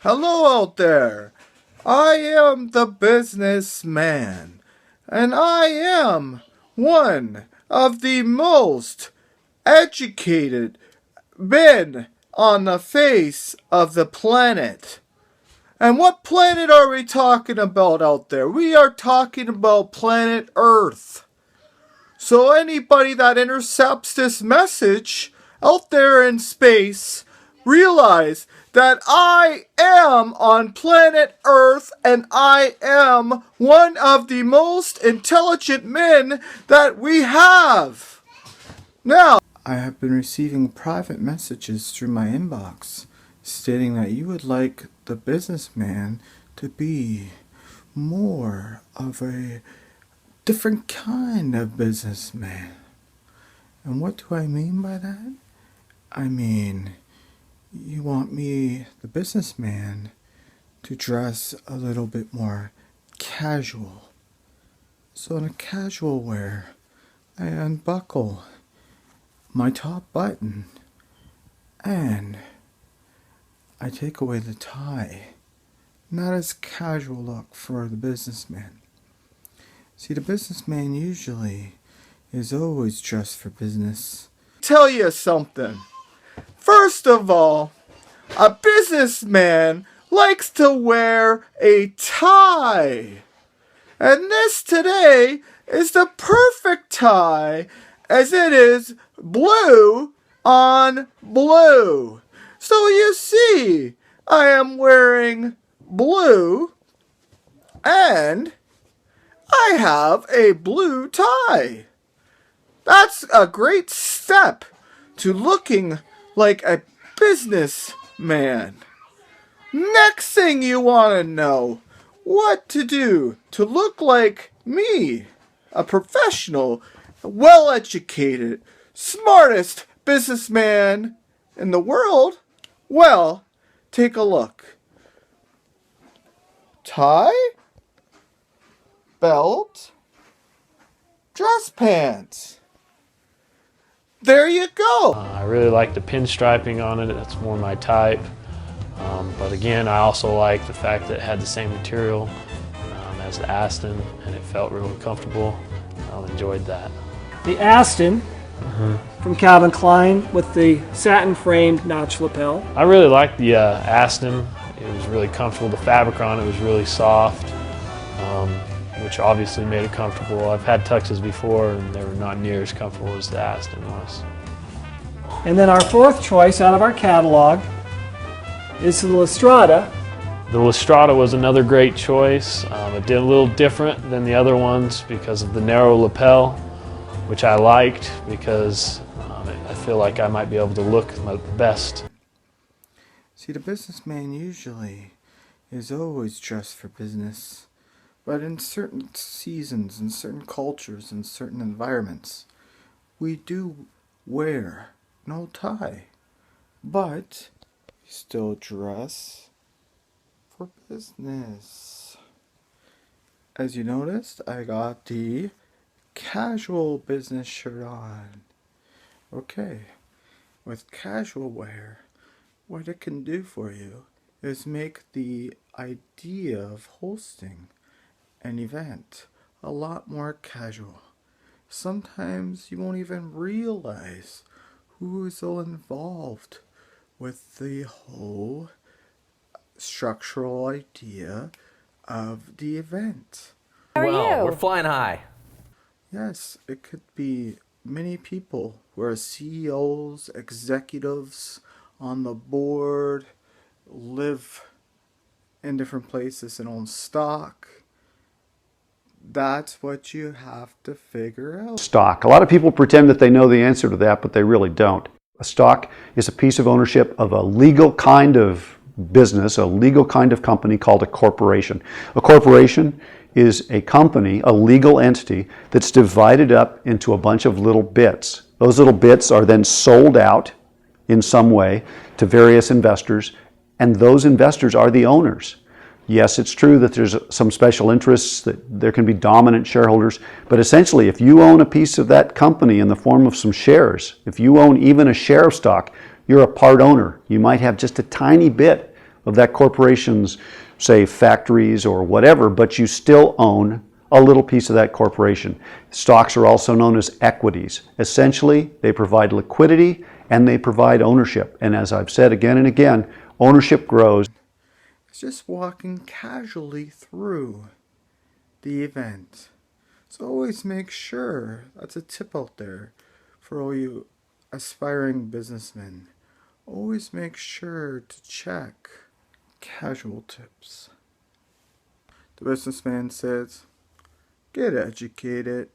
Hello out there. I am the businessman, and I am one of the most educated men on the face of the planet. And what planet are we talking about out there? We are talking about planet Earth. So anybody that intercepts this message out there in space, realize that I am on planet Earth and I am one of the most intelligent men that we have. Now, I have been receiving private messages through my inbox stating that you would like the businessman to be more of a different kind of businessman. And what do I mean by that? I mean, you want me, the businessman, to dress a little bit more casual. So in a casual wear, I unbuckle my top button and I take away the tie. Not as casual look for the businessman. See, the businessman usually is always dressed for business. Tell you something. First of all, a businessman likes to wear a tie. And this today is the perfect tie, as it is blue on blue. So you see, I am wearing blue and I have a blue tie. That's a great step to looking like a businessman. Next thing you want to know, what to do to look like me, a professional, well-educated, smartest businessman in the world? Well, take a look. Tie, belt, dress pants. There you go. I really like the pinstriping on it. That's more my type. But again, I also like the fact that it had the same material as the Aston, and it felt really comfortable. I enjoyed that. The Aston from Calvin Klein with the satin-framed notch lapel. I really liked the Aston. It was really comfortable. The fabric on it was really soft, which obviously made it comfortable. I've had tuxes before, and they were not near as comfortable as the Aston was. And then our fourth choice out of our catalog is the Lystrada. The Lystrada was another great choice. It did a little different than the other ones because of the narrow lapel, which I liked because I feel like I might be able to look my best. See, the businessman usually is always dressed for business. But in certain seasons, in certain cultures, in certain environments, we do wear no tie. But we still dress for business. As you noticed, I got the casual business shirt on. Okay, with casual wear, what it can do for you is make the idea of hosting an event a lot more casual. Sometimes you won't even realize who is so involved with the whole structural idea of the event. How are you? We're flying high. Yes, it could be many people who are CEOs, executives on the board, live in different places and own stock. That's what you have to figure out. Stock. A lot of people pretend that they know the answer to that, but they really don't. A stock is a piece of ownership of a legal kind of business, a legal kind of company called a corporation. A corporation is a company, a legal entity, that's divided up into a bunch of little bits. Those little bits are then sold out in some way to various investors, and those investors are the owners. Yes, it's true that there's some special interests, that there can be dominant shareholders, but essentially if you own a piece of that company in the form of some shares, if you own even a share of stock, you're a part owner. You might have just a tiny bit of that corporation's, say, factories or whatever, but you still own a little piece of that corporation. Stocks are also known as equities. Essentially, they provide liquidity and they provide ownership. And as I've said again and again, ownership grows. It's just walking casually through the event. So always make sure, that's a tip out there for all you aspiring businessmen. Always make sure to check casual tips. The businessman says, get educated.